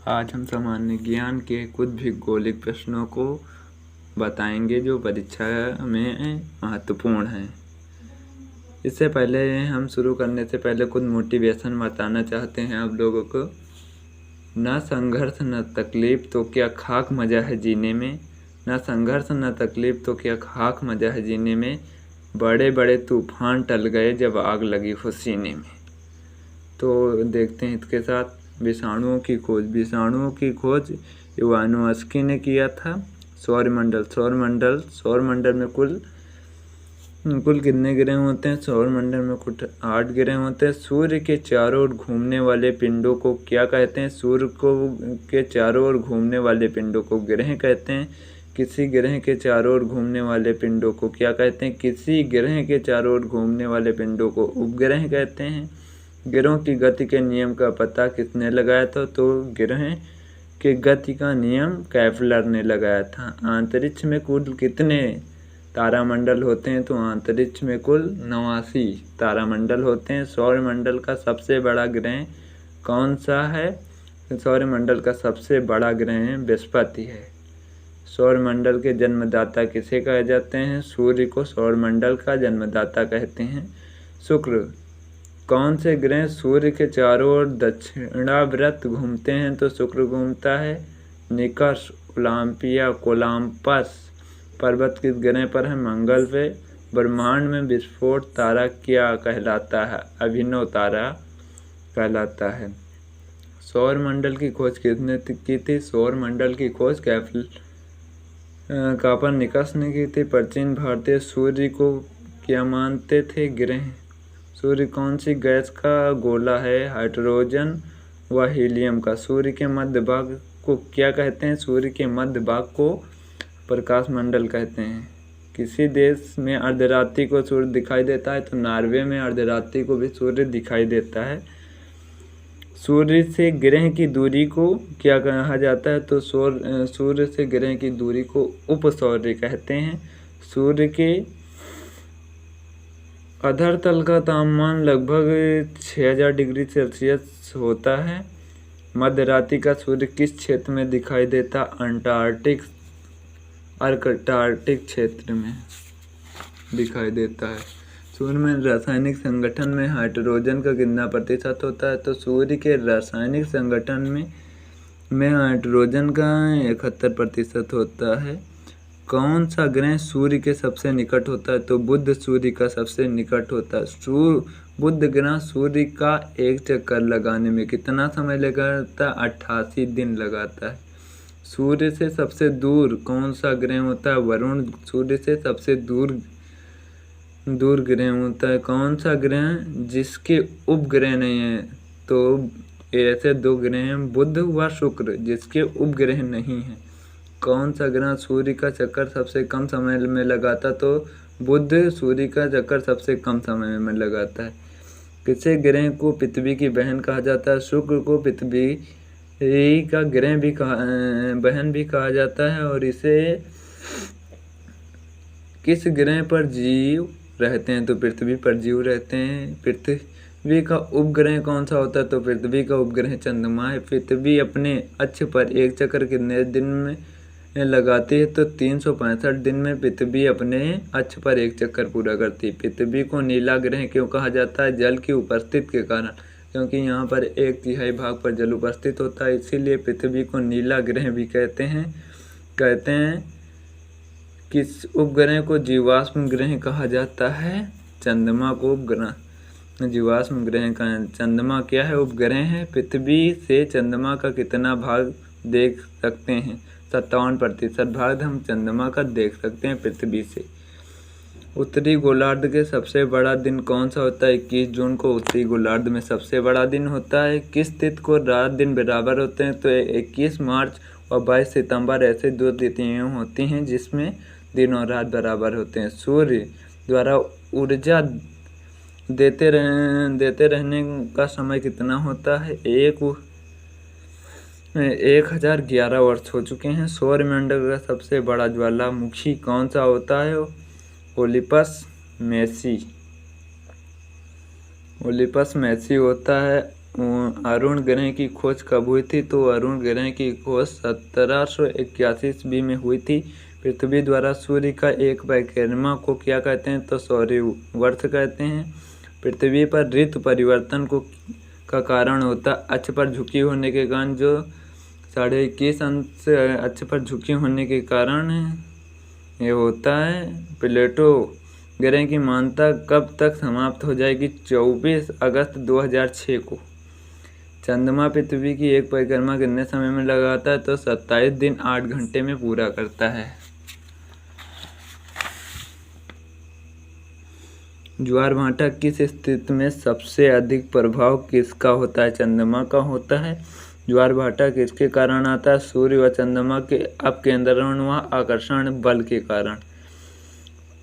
आज हम सामान्य ज्ञान के कुछ भौगोलिक प्रश्नों को बताएंगे जो परीक्षा में महत्वपूर्ण हैं। इससे पहले हम शुरू करने से पहले कुछ मोटिवेशन बताना चाहते हैं आप लोगों को। न संघर्ष न तकलीफ तो क्या खाक मज़ा है जीने में, न संघर्ष न तकलीफ तो क्या खाक मज़ा है जीने में, बड़े बड़े तूफान टल गए जब आग लगी हो सीने में। तो देखते हैं इसके साथ विषाणुओं की खोज इवानोव्स्की ने किया था। सौरमंडल में कुल कितने ग्रह होते हैं? सौरमंडल में कुल 8 ग्रह होते हैं। सूर्य के चारों ओर घूमने वाले पिंडों को क्या कहते हैं? सूर्य के चारों ओर घूमने वाले पिंडों को ग्रह कहते हैं। किसी ग्रह के चारों ओर घूमने वाले पिंडों को क्या कहते हैं? किसी ग्रह के चारों ओर घूमने वाले पिंडों को उपग्रह कहते हैं। ग्रहों की गति के नियम का पता किसने लगाया था? तो ग्रह के गति का नियम केपलर ने लगाया था। अंतरिक्ष में कुल कितने तारामंडल होते हैं? तो अंतरिक्ष में कुल 89 तारामंडल होते हैं। सौरमंडल का सबसे बड़ा ग्रह कौन सा है? सौरमंडल का सबसे बड़ा ग्रह बृहस्पति है। सौरमंडल के जन्मदाता किसे कहे जाते हैं? सूर्य को सौरमंडल का जन्मदाता कहते हैं। शुक्र कौन से ग्रह सूर्य के चारों ओर दक्षिणावर्त घूमते हैं? तो शुक्र घूमता है। निकस, ओलंपिया, कोलंबस पर्वत किस ग्रह पर है? मंगल पे। ब्रह्मांड में विस्फोट तारा क्या कहलाता है? अभिनव तारा कहलाता है। सौरमंडल की खोज किसने की थी? सौरमंडल की खोज कोपरनिकस ने की थी। प्राचीन भारतीय सूर्य को क्या मानते थे? ग्रह। सूर्य कौन सी गैस का गोला है? हाइड्रोजन व हीलियम का। सूर्य के मध्य भाग को क्या कहते हैं? सूर्य के मध्य भाग को प्रकाश मंडल कहते हैं। किसी देश में अर्धरात्रि को सूर्य दिखाई देता है? तो नॉर्वे में अर्धरात्रि को भी सूर्य दिखाई देता है। सूर्य से ग्रह की दूरी को क्या कहा जाता है? तो सूर्य से ग्रह की दूरी को उपसौर्य कहते हैं। सूर्य के अधरतल का तापमान लगभग 6000 डिग्री सेल्सियस होता है। मध्यरात्रि का सूर्य किस क्षेत्र में दिखाई देता? अंटार्कटिक क्षेत्र में दिखाई देता है। सूर्य में रासायनिक संगठन में हाइड्रोजन का कितना प्रतिशत होता है? तो सूर्य के रासायनिक संगठन में हाइड्रोजन का 71% होता है। कौन सा ग्रह सूर्य के सबसे निकट होता है? तो बुध सूर्य का सबसे निकट होता है। बुध ग्रह सूर्य का एक चक्कर लगाने में कितना समय लगाता है? 88 दिन लगाता है। सूर्य से सबसे दूर कौन सा ग्रह होता है? वरुण सूर्य से सबसे दूर ग्रह होता है। कौन सा ग्रह जिसके उपग्रह नहीं है? तो ऐसे 2 ग्रह हैं, बुध व शुक्र, जिसके उपग्रह नहीं हैं। कौन सा ग्रह सूर्य का चक्कर सबसे कम समय में लगाता? तो बुध सूर्य का चक्कर सबसे कम समय में लगाता है। किसे ग्रह को पृथ्वी की बहन कहा जाता है? शुक्र को पृथ्वी का ग्रह भी बहन भी कहा जाता है। और इसे किस ग्रह पर जीव रहते हैं? तो पृथ्वी पर जीव रहते हैं। पृथ्वी का उपग्रह कौन सा होता है? तो पृथ्वी का उपग्रह चंद्रमा है। पृथ्वी अपने अक्ष पर एक चक्कर कितने दिन में लगाती है? तो 365 दिन में पृथ्वी अपने अक्ष पर एक चक्कर पूरा करती है। पृथ्वी को नीला ग्रह क्यों कहा जाता है? जल की उपस्थिति के कारण, क्योंकि यहाँ पर 1/3 भाग पर जल उपस्थित होता है, इसीलिए पृथ्वी को नीला ग्रह भी कहते हैं। किस उपग्रह को जीवाश्म ग्रह कहा जाता है? चंद्रमा को जीवाश्म ग्रह का चंद्रमा क्या है? उपग्रह है। पृथ्वी से चंद्रमा का कितना भाग देख सकते हैं? 57% भाग हम चंद्रमा का देख सकते हैं पृथ्वी से। उत्तरी गोलार्ध के सबसे बड़ा दिन कौन सा होता है? 21 जून को उत्तरी गोलार्ध में सबसे बड़ा दिन होता है। किस तिथि को रात दिन बराबर होते हैं? तो 21 मार्च और 22 सितंबर ऐसे 2 तिथियां होती हैं जिसमें दिन और रात बराबर होते हैं। सूर्य द्वारा ऊर्जा देते रहने का समय कितना होता है? 1011 वर्ष हो चुके हैं। सौरमंडल का सबसे बड़ा ज्वालामुखी कौन सा होता है? ओलिपस मेसी होता है। अरुण ग्रह की खोज कब हुई थी? तो अरुण ग्रह की खोज 1781 ईस्वी में हुई थी। पृथ्वी द्वारा सूर्य का एक परिक्रमा को क्या कहते हैं? तो सौरवर्ष कहते हैं। पृथ्वी पर ऋतु परिवर्तन का कारण होता अक्ष पर झुकी होने के कारण, जो 21.5 अंश अक्ष पर झुकी होने के कारण ये होता है। प्लेटो ग्रह की मान्यता कब तक समाप्त हो जाएगी? 24 अगस्त 2006 को। चंद्रमा पृथ्वी की एक परिक्रमा कितने समय में लगाता है? तो 27 दिन 8 घंटे में पूरा करता है। ज्वार भाटा किस स्थिति में सबसे अधिक प्रभाव किसका होता है? चंद्रमा का होता है। ज्वार भाटा किसके कारण आता है? सूर्य व चंद्रमा के अपकेंद्रण व आकर्षण बल के कारण।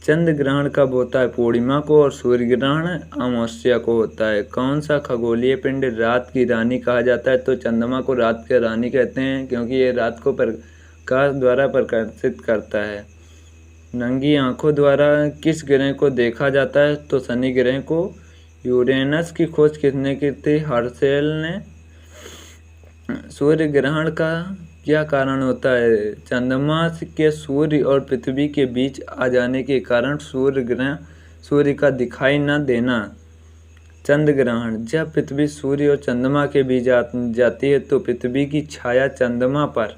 चंद्र ग्रहण कब होता है? पूर्णिमा को। और सूर्य ग्रहण अमावस्या को होता है। कौन सा खगोलीय पिंड रात की रानी कहा जाता है? तो चंद्रमा को रात की रानी कहते हैं, क्योंकि ये रात को प्रकाश द्वारा प्रकाशित करता है। नंगी आंखों द्वारा किस ग्रह को देखा जाता है? तो शनि ग्रह को। यूरेनस की खोज किसने की थी? हर्शेल ने। सूर्य ग्रहण का क्या कारण होता है? चंद्रमा के सूर्य और पृथ्वी के बीच आ जाने के कारण सूर्य का दिखाई न देना। चंद्र ग्रहण जब पृथ्वी सूर्य और चंद्रमा के बीच जाती है तो पृथ्वी की छाया चंद्रमा पर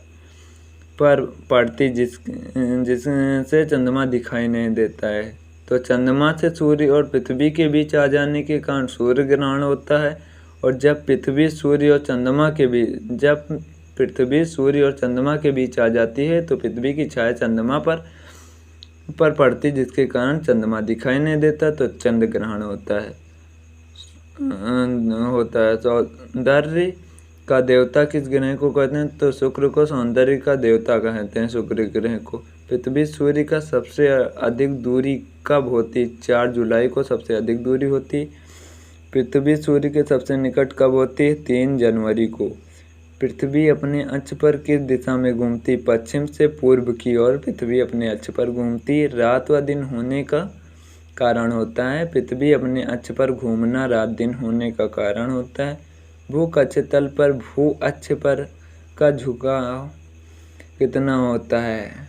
पड़ती, जिससे चंद्रमा दिखाई नहीं देता है। तो चंद्रमा से सूर्य और पृथ्वी के बीच आ जाने के कारण सूर्य ग्रहण होता है। और जब पृथ्वी सूर्य और चंद्रमा के बीच आ जाती है तो पृथ्वी की छाया चंद्रमा पर पड़ती, जिसके कारण चंद्रमा दिखाई नहीं देता, तो चंद्र ग्रहण होता है। सौंदर्य का देवता किस ग्रह को कहते हैं? तो शुक्र को सौंदर्य का देवता कहते हैं, शुक्र ग्रह को। पृथ्वी सूर्य का सबसे अधिक दूरी कब होती? 4 जुलाई को सबसे अधिक दूरी होती। पृथ्वी सूर्य के सबसे निकट कब होती है? 3 जनवरी को। पृथ्वी अपने अक्ष पर किस दिशा में घूमती? पश्चिम से पूर्व की ओर पृथ्वी अपने अक्ष पर घूमती। रात व दिन होने का कारण होता है। पृथ्वी अपने अक्ष पर घूमना रात दिन होने का कारण होता है। भूकक्ष तल पर भू अक्ष पर का झुकाव कितना होता है?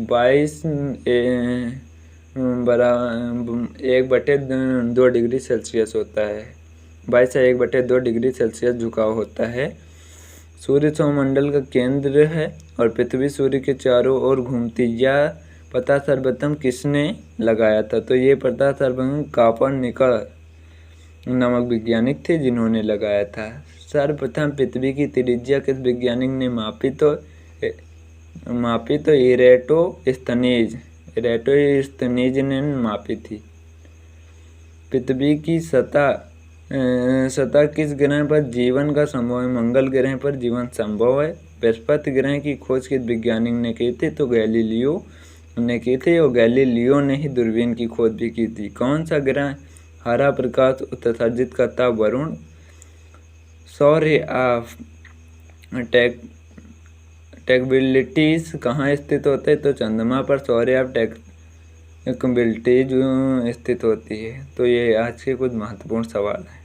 1/2 डिग्री सेल्सियस होता है। 22 से 1/2 डिग्री सेल्सियस झुकाव होता है। सूर्य सौरमंडल का केंद्र है और पृथ्वी सूर्य के चारों ओर घूमती। यह पता सर्वप्रथम किसने लगाया था? तो ये पता सर्वप्रथम कोपरनिकस नामक वैज्ञानिक थे जिन्होंने लगाया था। सर्वप्रथम पृथ्वी की त्रिज्या किस वैज्ञानिक ने मापी? तो इरेटोस्थनीज ने मापी थी। पृथ्वी की सतह किस ग्रह पर जीवन का संभव है? मंगल ग्रह पर जीवन संभव है। बृहस्पति ग्रह की खोज किस वैज्ञानिक ने की थी? तो गैलीलियो ने की थी, और गैलीलियो ने ही दूरबीन की खोज भी की थी। कौन सा ग्रह हरा प्रकाश उत्सर्जित करता? वरुण। सौर्य ऑफ टेक्बिलिटीज कहाँ स्थित होते हैं? तो चंद्रमा पर सौर्य ऑफ टेक्बिलिटीज स्थित होती है। तो ये आज के कुछ महत्वपूर्ण सवाल हैं।